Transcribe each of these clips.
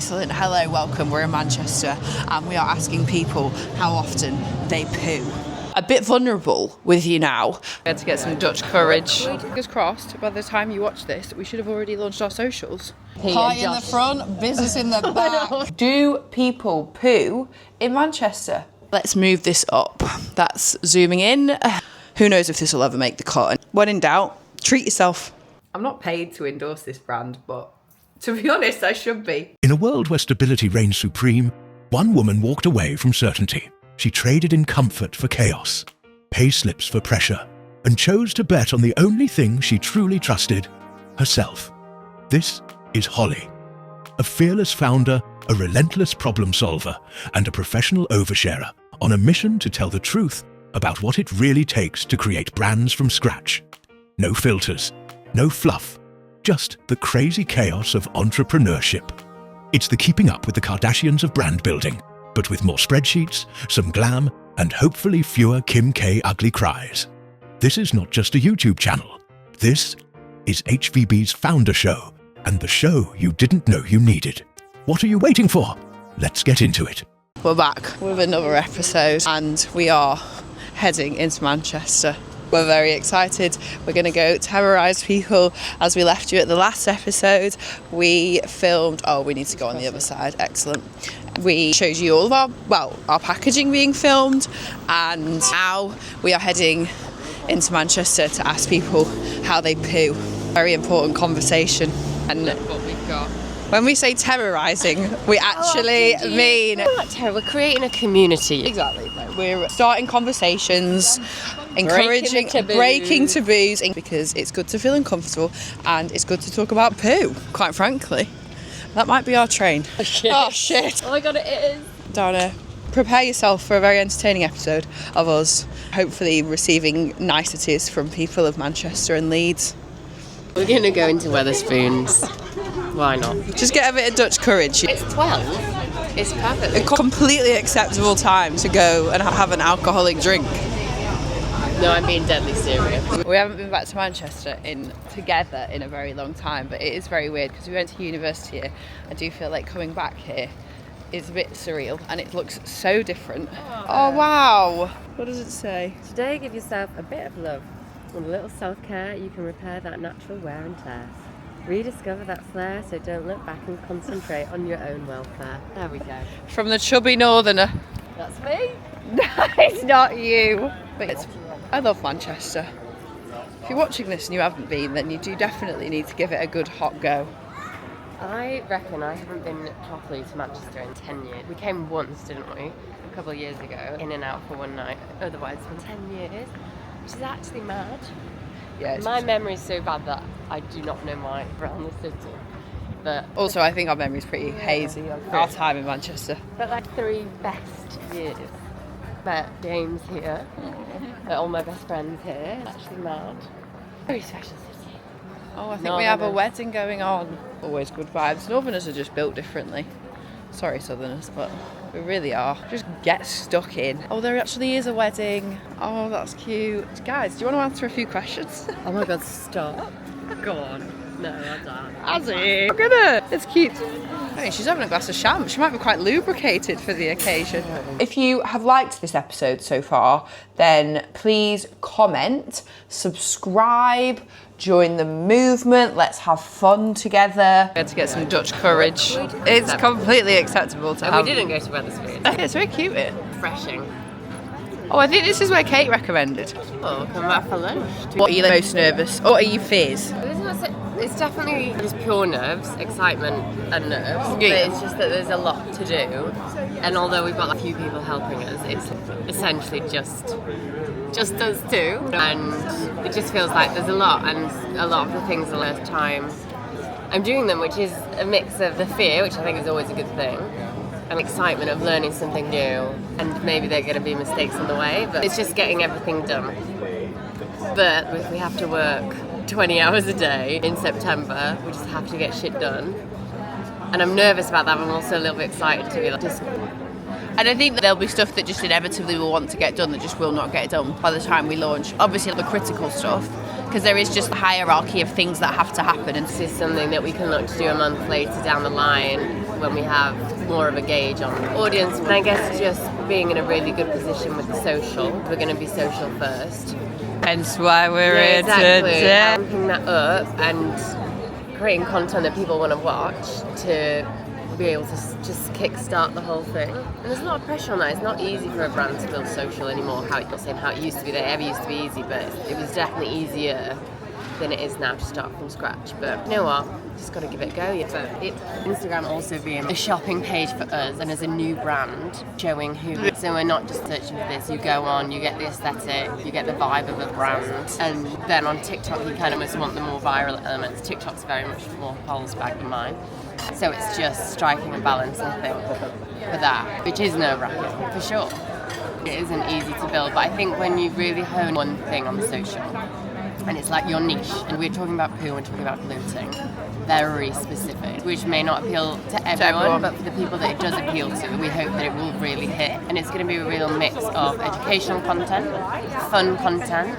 Excellent. Hello, welcome. We're in Manchester and we are asking people how often they poo. A bit vulnerable with you now. We had to get some Dutch courage. Fingers crossed, by the time you watch this, we should have already launched our socials. Party in the front, business in the back. Do people poo in Manchester? Let's move this up. That's zooming in. Who knows if this will ever make the cut. When in doubt, treat yourself. I'm not paid to endorse this brand, but to be honest, I should be. In a world where stability reigned supreme, one woman walked away from certainty. She traded in comfort for chaos, pay slips for pressure, and chose to bet on the only thing she truly trusted, herself. This is Holly, a fearless founder, a relentless problem solver, and a professional oversharer on a mission to tell the truth about what it really takes to create brands from scratch. No filters, no fluff, just the crazy chaos of entrepreneurship. It's the keeping up with the Kardashians of brand building, but with more spreadsheets, some glam, and hopefully fewer Kim K ugly cries. This is not just a YouTube channel. This is HVB's founder show, and the show you didn't know you needed. What are you waiting for? Let's get into it. We're back with another episode and we are heading into Manchester. We're very excited. We're going to go terrorise people as we left you at the last episode. We filmed, we need to go on the other side, excellent. We showed you all of our packaging being filmed, and now we are heading into Manchester to ask people how they poo. Very important conversation. And look what we've got. When we say terrorising, we actually mean... We're not terror, we're creating a community. Exactly. We're starting conversations, encouraging, breaking taboos, because it's good to feel uncomfortable and it's good to talk about poo, quite frankly. That might be our train. Oh shit. Oh my god, it is. Donna, prepare yourself for a very entertaining episode of us, hopefully receiving niceties from people of Manchester and Leeds. We're going to go into Wetherspoons. Why not? Just get a bit of Dutch courage. It's 12. It's perfect. A completely acceptable time to go and have an alcoholic drink. No, I'm being deadly serious. We haven't been back to Manchester together in a very long time, but it is very weird because we went to university here. I do feel like coming back here is a bit surreal and it looks so different. Oh wow! What does it say? Today, give yourself a bit of love. With a little self-care, you can repair that natural wear and tear. Rediscover that flair, so don't look back and concentrate on your own welfare. There we go. From the chubby northerner. That's me. No, it's not you. But I love Manchester. If you're watching this and you haven't been, then you do definitely need to give it a good hot go. I reckon I haven't been properly to Manchester in 10 years. We came once, didn't we? A couple of years ago, in and out for one night. Otherwise, it's been 10 years, which is actually mad. Yeah, my memory's so bad that I do not know my around the city. But also, I think our memory's pretty hazy of our time in Manchester. But like 3 best years. Met James here. Met all my best friends here. It's actually mad. Very special city. Oh, I think we have a wedding going on. Always good vibes. Northerners are just built differently. Sorry, Southerners, but we really are. Just get stuck in. Oh, there actually is a wedding. Oh, that's cute. Guys, do you want to answer a few questions? Oh my god, stop. Go on. No, I don't. Azzy! Look at it. It's cute. I mean, she's having a glass of champ. She might be quite lubricated for the occasion. If you have liked this episode so far, then please comment, subscribe, join the movement. Let's have fun together. We had to get some Dutch courage. It's completely acceptable to have. We didn't go to Wetherspoons. It's very cute here. Refreshing. Oh, I think this is where Kate recommended. Oh, come back for lunch. What are you most nervous? Or are you fears? It's definitely just pure nerves, excitement and nerves. Yeah. But it's just that there's a lot to do. And although we've got a few people helping us, it's essentially just us two. And it just feels like there's a lot, and a lot of the things are worth time. I'm doing them, which is a mix of the fear, which I think is always a good thing, and excitement of learning something new, and maybe there are going to be mistakes on the way, but it's just getting everything done. But if we have to work 20 hours a day in September, we just have to get shit done. And I'm nervous about that, but I'm also a little bit excited to be like, just... And I think that there'll be stuff that just inevitably will want to get done that just will not get done by the time we launch. Obviously the critical stuff, because there is just a hierarchy of things that have to happen. And this is something that we can look to do a month later down the line. when we have more of a gauge on the audience. And I guess just being in a really good position with the social. We're going to be social first. Hence why we're here Exactly. today. Amping that up and creating content that people want to watch to be able to just kickstart the whole thing. And there's a lot of pressure on that. It's not easy for a brand to build social anymore. Not saying how it used to be, that it ever used to be easy, but it was definitely easier than it is now to start from scratch. But you know what? Just got to give it a go. But Instagram also being a shopping page for us and as a new brand, showing who. So we're not just searching for this. You go on, you get the aesthetic, you get the vibe of a brand, and then on TikTok you kind of almost want the more viral elements. TikTok's very much more Paul's bag than mine. So it's just striking a balance, I think, for that, which is nerve-wracking for sure. It isn't easy to build, but I think when you really hone one thing on the social, and it's like your niche, and we're talking about poo, we're talking about gluten, very specific, which may not appeal to everyone, but for the people that it does appeal to, we hope that it will really hit. And it's going to be a real mix of educational content, fun content,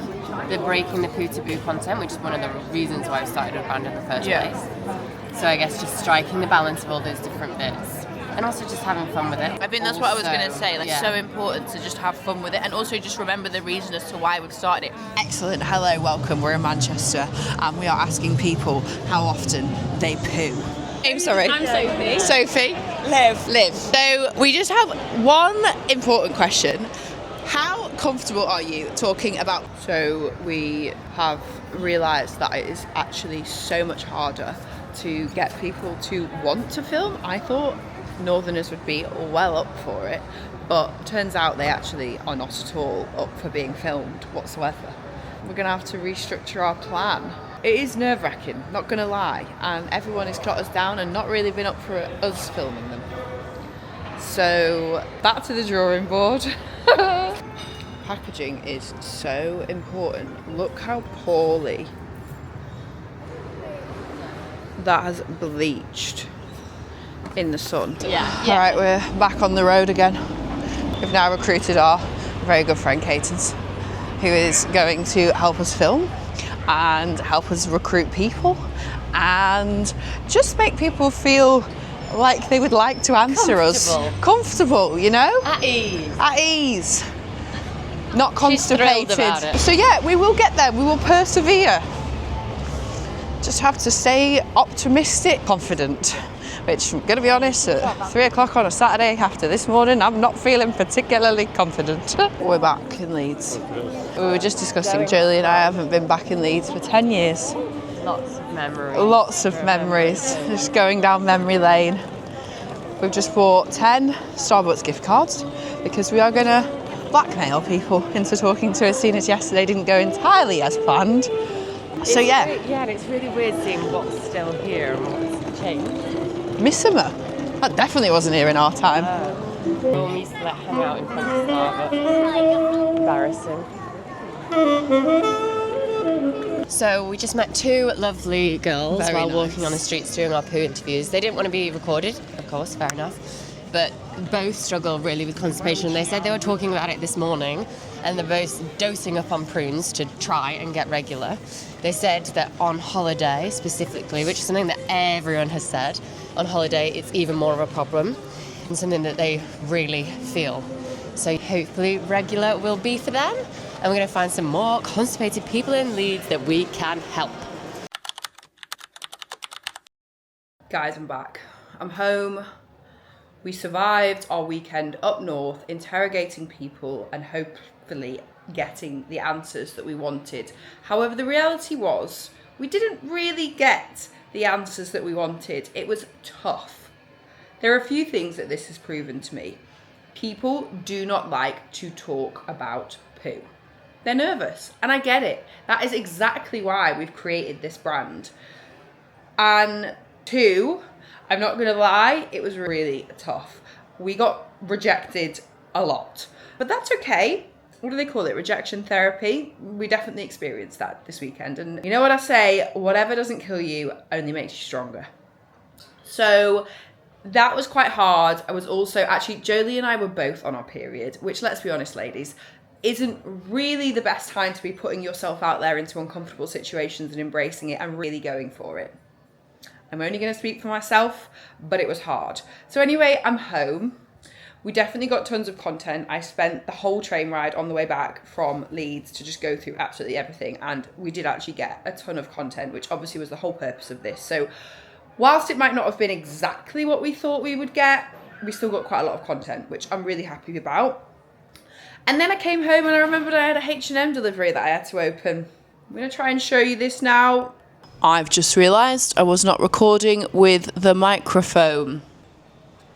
the breaking the poo taboo content, which is one of the reasons why I started a brand in the first place. So I guess just striking the balance of all those different bits. And also just having fun with it. I think that's what I was going to say. So important to just have fun with it, and also just remember the reason as to why we've started it. Excellent. Hello, welcome. We're in Manchester, and we are asking people how often they poo. I'm sorry. I'm Sophie. Sophie. Liv. So we just have one important question. How comfortable are you talking about? So we have realised that it is actually so much harder to get people to want to film. I thought northerners would be well up for it, but turns out they actually are not at all up for being filmed whatsoever. We're going to have to restructure our plan. It is nerve-wracking, not going to lie, and everyone has got us down and not really been up for us filming them. So back to the drawing board. Packaging is so important. Look how poorly that has bleached in the sun. Yeah. Alright, we're back on the road again. We've now recruited our very good friend Cadence, who is going to help us film and help us recruit people and just make people feel like they would like to answer us. Comfortable, you know? At ease. At ease. Not She's thrilled constipated. about it. So yeah, we will get there, we will persevere. Just have to stay optimistic, confident. Which, I'm going to be honest, at 3 o'clock on a Saturday after this morning, I'm not feeling particularly confident. We're back in Leeds. We were just discussing, Jolie and I haven't been back in Leeds for 10 years. Lots of memories. Lots of memories, just going down memory lane. We've just bought 10 Starbucks gift cards because we are going to blackmail people into talking to us, seeing as yesterday didn't go entirely as planned. So yeah. And it's really weird seeing what's still here and what's changed. Missima. That definitely wasn't here in our time. We used to hang out in front of Starbucks. Embarrassing. So we just met 2 lovely girls Very while nice. walking on the streets doing our poo interviews. They didn't want to be recorded, of course, fair enough. But both struggle really with constipation. They said they were talking about it this morning, and they're both dosing up on prunes to try and get regular. They said that on holiday specifically, which is something that everyone has said, on holiday it's even more of a problem and something that they really feel. So hopefully regular will be for them, and we're going to find some more constipated people in Leeds that we can help. Guys, I'm back. I'm home. We survived our weekend up north, interrogating people and hopefully getting the answers that we wanted. However, the reality was we didn't really get the answers that we wanted. It was tough. There are a few things that this has proven to me. People do not like to talk about poo. They're nervous, and I get it. That is exactly why we've created this brand. And 2, I'm not going to lie, it was really tough. We got rejected a lot, but that's okay. What do they call it? Rejection therapy. We definitely experienced that this weekend. And you know what I say? Whatever doesn't kill you only makes you stronger. So that was quite hard. I was also, actually, Jolie and I were both on our period, which, let's be honest, ladies, isn't really the best time to be putting yourself out there into uncomfortable situations and embracing it and really going for it. I'm only going to speak for myself, but it was hard. So anyway, I'm home. We definitely got tons of content. I spent the whole train ride on the way back from Leeds to just go through absolutely everything. And we did actually get a ton of content, which obviously was the whole purpose of this. So whilst it might not have been exactly what we thought we would get, we still got quite a lot of content, which I'm really happy about. And then I came home and I remembered I had a H&M delivery that I had to open. I'm going to try and show you this now. I've just realised I was not recording with the microphone.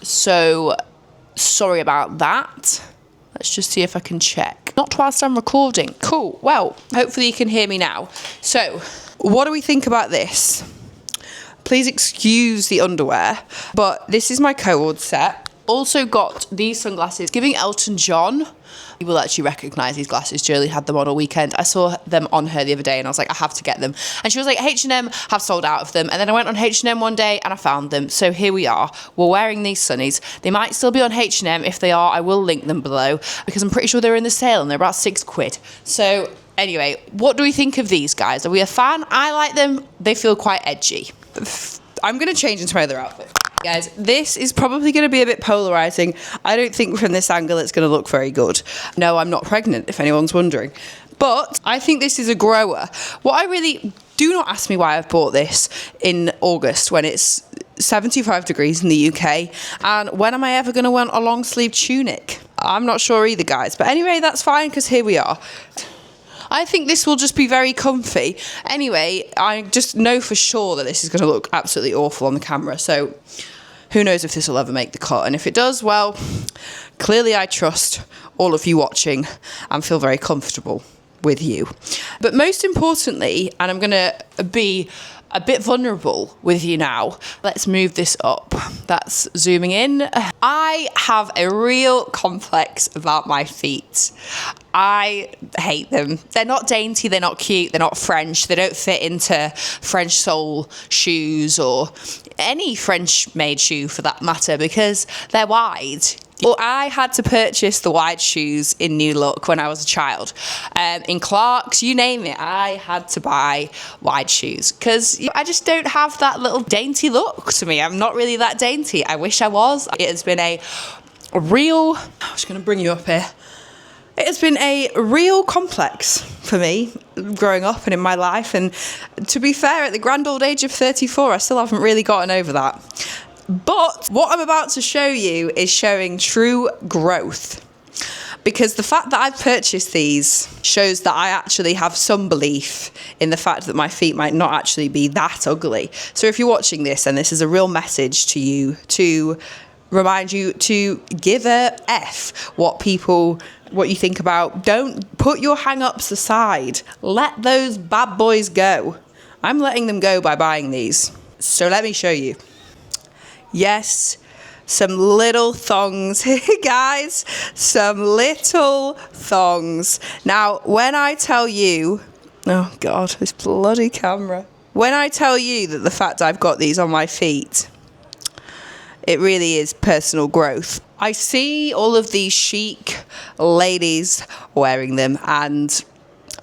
So, sorry about that. Let's just see if I can check. Not whilst I'm recording. Cool. Well, hopefully you can hear me now. So, what do we think about this? Please excuse the underwear, but this is my POOED set. Also got these sunglasses, giving Elton John. You will actually recognise these glasses. Jolie had them on all weekend. I saw them on her the other day and I was like, I have to get them. And she was like, H&M have sold out of them. And then I went on H&M one day and I found them. So here we are. We're wearing these sunnies. They might still be on H&M. If they are, I will link them below because I'm pretty sure they're in the sale and they're about £6. So anyway, what do we think of these guys? Are we a fan? I like them. They feel quite edgy. I'm going to change into my other outfit. Guys, this is probably going to be a bit polarising. I don't think from this angle it's going to look very good. No, I'm not pregnant, if anyone's wondering. But I think this is a grower. What I really... Do not ask me why I've bought this in August when it's 75 degrees in the UK. And when am I ever going to want a long sleeve tunic? I'm not sure either, guys. But anyway, that's fine because here we are. I think this will just be very comfy. Anyway, I just know for sure that this is going to look absolutely awful on the camera. So who knows if this will ever make the cut. And if it does, well, clearly I trust all of you watching and feel very comfortable with you. But most importantly, and I'm going to be a bit vulnerable with you now. Let's move this up. That's zooming in. I have a real complex about my feet. I hate them. They're not dainty, they're not cute, they're not French, they don't fit into French sole shoes or any French-made shoe for that matter because they're wide. Well, I had to purchase the wide shoes in New Look when I was a child. In Clark's, you name it, I had to buy wide shoes because I just don't have that little dainty look to me. I'm not really that dainty. I wish I was. It has been a real... I'm just going to bring you up here. It has been a real complex for me growing up and in my life. And to be fair, at the grand old age of 34, I still haven't really gotten over that. But what I'm about to show you is showing true growth. Because the fact that I've purchased these shows that I actually have some belief in the fact that my feet might not actually be that ugly. So if you're watching this, and this is a real message to you to remind you to give a F what you think about. Don't put your hang-ups aside. Let those bad boys go. I'm letting them go by buying these. So let me show you. Yes, some little thongs here, guys. Some little thongs. Now, when I tell you... Oh, God, this bloody camera. When I tell you that the fact I've got these on my feet, it really is personal growth. I see all of these chic ladies wearing them, and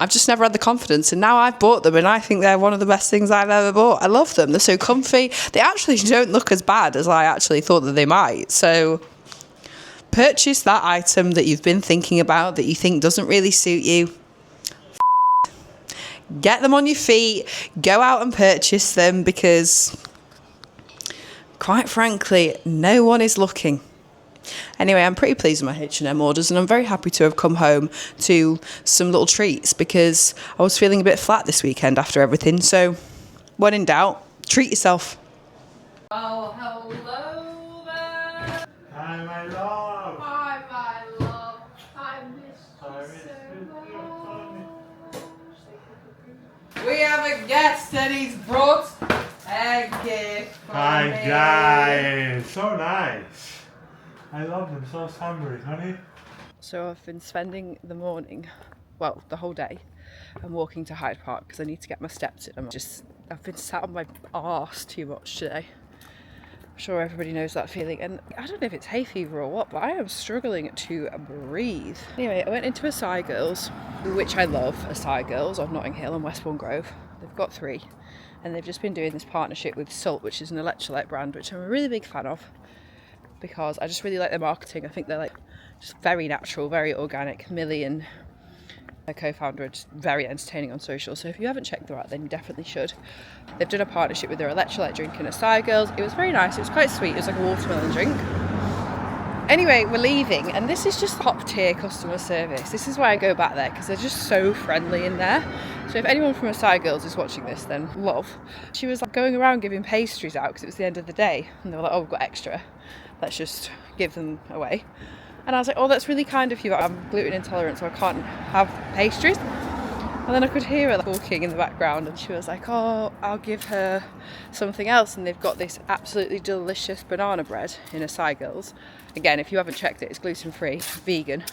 I've just never had the confidence, and now I've bought them and I think they're one of the best things I've ever bought. I love them. They're so comfy. They actually don't look as bad as I actually thought that they might. So purchase that item that you've been thinking about that you think doesn't really suit you. Get them on your feet. Go out and purchase them because, quite frankly, no one is looking. Anyway, I'm pretty pleased with my H&M orders and I'm very happy to have come home to some little treats because I was feeling a bit flat this weekend after everything. So, when in doubt, treat yourself. Oh, hello there. Hi, my love. Hi, my love. I miss you so much. We have a guest and he's brought a gift for Hi, me. guys. So nice. I love them. So hungry, honey. So I've been spending the morning, well, the whole day, and walking to Hyde Park because I need to get my steps in. I've been sat on my arse too much today. I'm sure everybody knows that feeling, and I don't know if it's hay fever or what, but I am struggling to breathe. Anyway, I went into Acai Girls, which I love, Acai Girls on Notting Hill and Westbourne Grove. They've got 3. and they've just been doing this partnership with Salt, which is an electrolyte brand, which I'm a really big fan of because I just really like their marketing. I think they're like just very natural, very organic. Millie and her co-founder are just very entertaining on social, so if you haven't checked them out, then you definitely should. They've done a partnership with their electrolyte drink and Acai girls. It was very nice. It was quite sweet. It was like a watermelon drink. Anyway, we're leaving, and this is just top tier customer service. This is why I go back there, because they're just so friendly in there. So if anyone from Acai Girls is watching this, then love. She was like going around giving pastries out because it was the end of the day, and they were like, oh, we've got extra, let's just give them away. And I was like, oh, that's really kind of you. I'm gluten intolerant, so I can't have pastries. And then I could hear her talking in the background, and she was like, oh, I'll give her something else. And they've got this absolutely delicious banana bread in Acai Girls. Again, if you haven't checked it, it's gluten-free, vegan.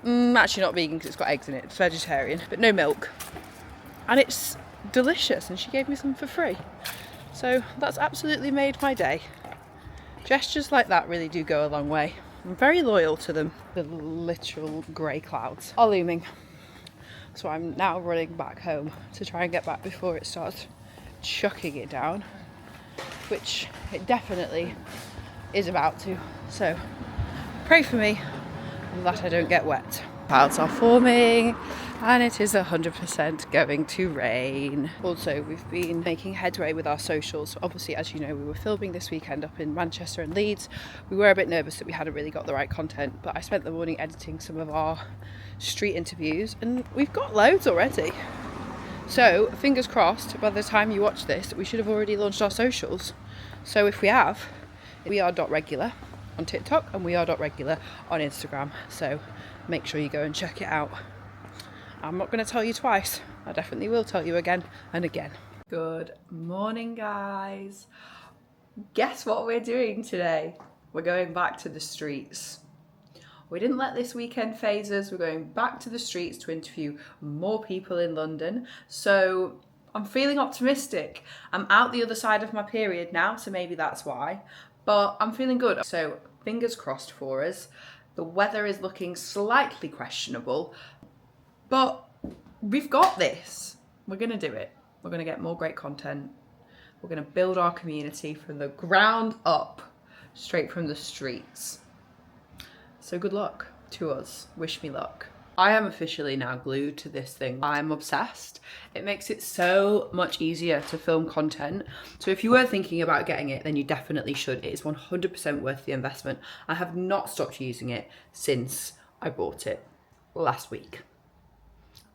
Actually not vegan because it's got eggs in it, it's vegetarian, but no milk. And it's delicious, and she gave me some for free. So that's absolutely made my day. Gestures like that really do go a long way. I'm very loyal to them. The literal grey clouds are looming. So I'm now running back home to try and get back before it starts chucking it down, which it definitely is about to. So pray for me that I don't get wet. Clouds are forming and it is 100% going to rain. Also, we've been making headway with our socials. Obviously, as you know, we were filming this weekend up in Manchester and Leeds. We were a bit nervous that we hadn't really got the right content, but I spent the morning editing some of our street interviews and we've got loads already. So fingers crossed, by the time you watch this, we should have already launched our socials. So if we have, we are .regular on TikTok and we are .regular on Instagram. So make sure you go and check it out. I'm not going to tell you twice. I definitely will tell you again and again. Good morning, guys. Guess what we're doing today? We're going back to the streets. We didn't let this weekend phase us. We're going back to the streets to interview more people in London. So I'm feeling optimistic. I'm out the other side of my period now, so maybe that's why. But I'm feeling good. So fingers crossed for us. The weather is looking slightly questionable, but we've got this. We're going to do it. We're going to get more great content. We're going to build our community from the ground up, straight from the streets. So good luck to us. Wish me luck. I am officially now glued to this thing. I'm obsessed. It makes it so much easier to film content. So if you were thinking about getting it, then you definitely should. It is 100% worth the investment. I have not stopped using it since I bought it last week.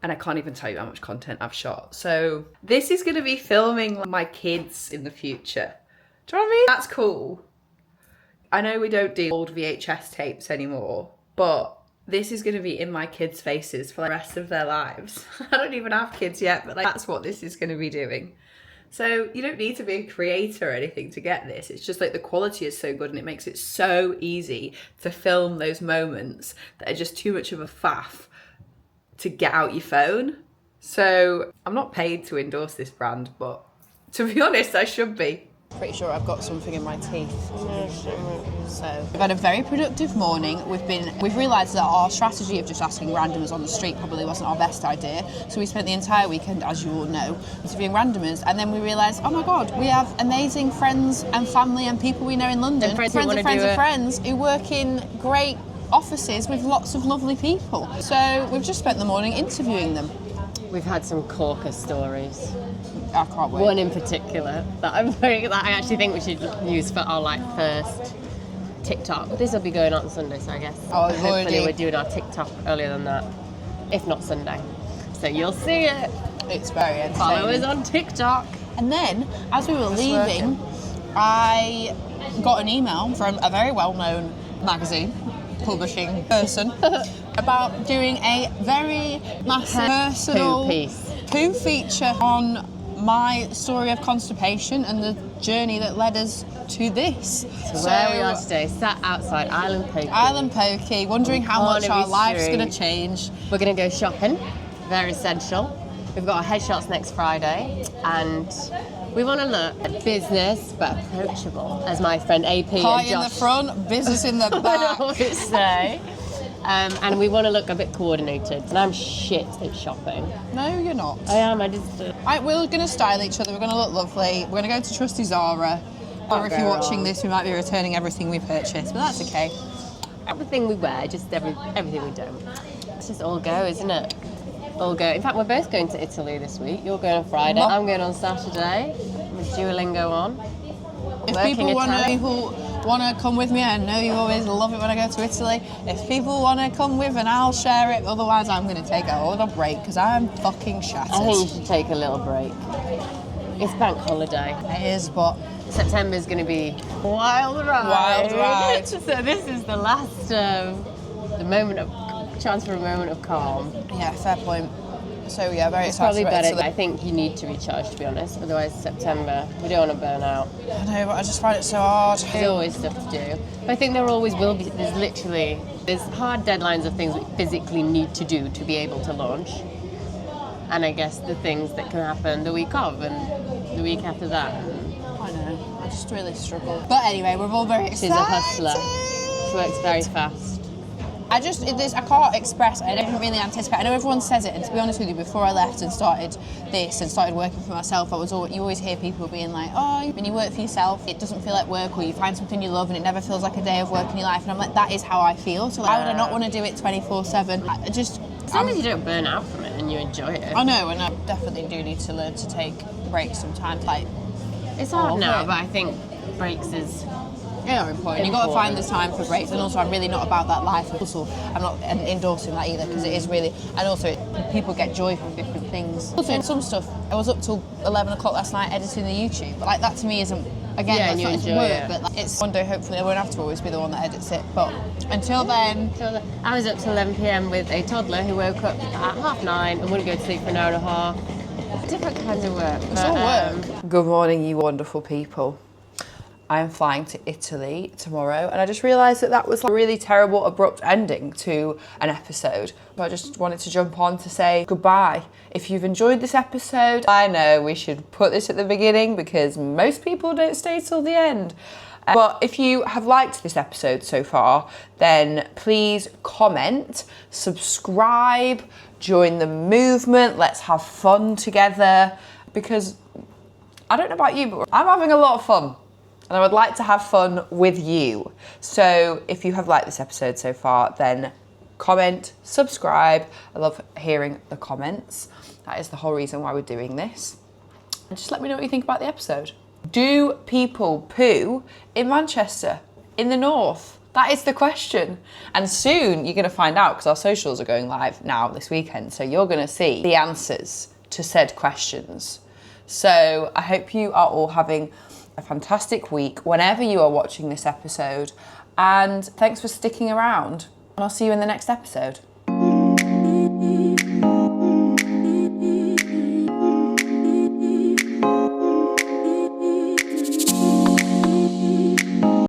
And I can't even tell you how much content I've shot. So this is going to be filming my kids in the future. Do you know what I mean? That's cool. I know we don't do old VHS tapes anymore, but this is going to be in my kids' faces for the rest of their lives. I don't even have kids yet, but like, that's what this is going to be doing. So you don't need to be a creator or anything to get this. It's just like the quality is so good and it makes it so easy to film those moments that are just too much of a faff to get out your phone. So I'm not paid to endorse this brand, but to be honest, I should be. Pretty sure I've got something in my teeth. So we've had a very productive morning. We've realised that our strategy of just asking randomers on the street probably wasn't our best idea. So we spent the entire weekend, as you all know, interviewing randomers, and then we realised, oh my god, we have amazing friends and family and people we know in London, friends of friends who work in great offices with lots of lovely people. So we've just spent the morning interviewing them. We've had some corker stories. I can't wait. One in particular that I actually think we should use for our first TikTok. This will be going on Sunday, so I guess hopefully we're doing our TikTok earlier than that, if not Sunday. So you'll see it. It's very entertaining. Follow us on TikTok. And then, as we were leaving, I got an email from a very well-known magazine publishing person about doing a very massive personal poo feature on my story of constipation and the journey that led us to this. So where we are today, sat outside Island Pokey, wondering how much our life's going to change. We're going to go shopping, very essential. We've got our headshots next Friday, and we want to look at business but approachable, as my friend AP Pie and Josh in the front, business in the back. always say. And we want to look a bit coordinated. And I'm shit at shopping. No, you're not. I am, I just... We're going to style each other, we're going to look lovely. We're going to go to trusty Zara. Or if you're watching this, we might be returning everything we purchased, but that's okay. Everything we wear, just everything we don't. It's just all go, isn't it? All go. In fact, we're both going to Italy this week. You're going on Friday. I'm going on Saturday with Duolingo on. If people want to come with me, I know you always love it when I go to Italy. If people want to come with, and I'll share it. Otherwise, I'm going to take a little break because I'm fucking shattered. I think you should take a little break. It's bank holiday. It is, but September's going to be wild ride. Wild ride. So this is the last, chance for a moment of calm. yeah, fair point. So yeah, very It's excited probably about better. Italy. I think you need to recharge, to be honest. Otherwise, September, we don't want to burn out. I know, but I just find it so hard. There's always stuff to do. But I think there always will be. There's hard deadlines of things we physically need to do to be able to launch. And I guess the things that can happen the week of and the week after that. I know, I just really struggle. But anyway, we're all very excited. She's a hustler. She works very fast. I can't express, I don't really anticipate. I know everyone says it, and to be honest with you, before I left and started this and started working for myself, you always hear people being like, oh, when you work for yourself, it doesn't feel like work, or you find something you love and it never feels like a day of work in your life. And I'm like, that is how I feel. So why would I not want to do it 24/7? As long as you don't burn out from it and you enjoy it. I know, and I definitely do need to learn to take breaks sometimes. Like, It's hard now, but I think breaks is... yeah, important. You've got to find the time for breaks, and also I'm really not about that life hustle. I'm not endorsing that either, because it is really, and also people get joy from different things. Also in some stuff, I was up till 11 o'clock last night editing the YouTube, but like that to me isn't, again, Yeah, that's and not you it's enjoy work, it. but like, it's one day hopefully I won't have to always be the one that edits it, but until then... I was up till 11 p.m. with a toddler who woke up at 9:30 and wouldn't go to sleep for an hour and a half. Different kinds of work. It's all work. Good morning, you wonderful people. I am flying to Italy tomorrow, and I just realised that was like a really terrible, abrupt ending to an episode. So I just wanted to jump on to say goodbye. If you've enjoyed this episode, I know we should put this at the beginning because most people don't stay till the end. But if you have liked this episode so far, then please comment, subscribe, join the movement, let's have fun together, because I don't know about you, but I'm having a lot of fun. And I would like to have fun with you. So if you have liked this episode so far, then comment, subscribe. I love hearing the comments. That is the whole reason why we're doing this. And just let me know what you think about the episode. Do people poo in Manchester, in the north? That is the question. And soon you're going to find out, because our socials are going live now this weekend. So you're going to see the answers to said questions. So I hope you are all having a fantastic week whenever you are watching this episode, and thanks for sticking around, and I'll see you in the next episode.